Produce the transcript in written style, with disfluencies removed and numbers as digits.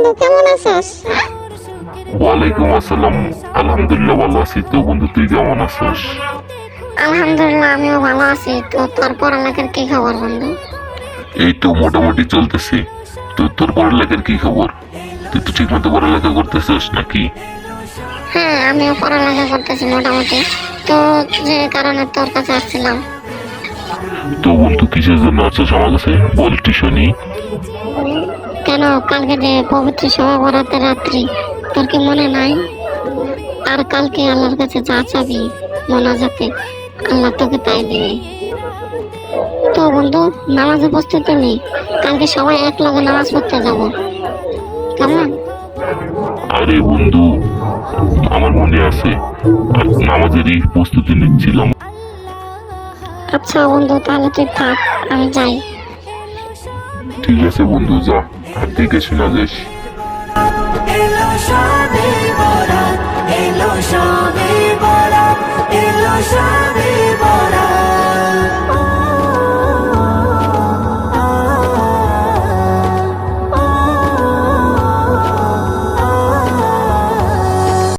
বন্ধু, কেমন আছিস? ওয়ালাইকুম আসসালাম। আলহামদুলিল্লাহ ভালো আছি। তো বন্ধু, তুই কেমন আছিস? আলহামদুলিল্লাহ, আমিও ভালো আছি। তো তোর পড়ালেখার কি খবর বন্ধু? এই তো মোটামুটি চলতেছে। তো তোর পড়ালেখার কি খবর? তুই তো ঠিক মতো পড়ালেখা করতেছিস নাকি? হ্যাঁ, আমিও পড়ালেখা করতেছি মোটামুটি। তো যে কারণে তোর কাছে আসছিলাম। তো বন্ধু, কিসের জন্য আছিস আমার কাছে বলটি শুনি। কেন, কালকে যে পবিত্র সভা বরাতের রাত্রি, তোর কি মনে নাই? আর কালকে আল্লাহর কাছে যা চাবি মোনাজাতে, আল্লাহ তোকে তাই দিবে। তো বন্ধু, নামাজে প্রস্তুতি নি। কালকে সবাই এক লগে নামাজ পড়তে যাব, কেমন? আরে বন্ধু, আমার মনে আছে। আর নামাজেরই প্রস্তুতি নিচ্ছিলাম। আচ্ছা বন্ধু, তাহলে তুই থাক, আমি যাই। ঠিক আছে বন্ধু, যা। আর দেখে শোনা যাস।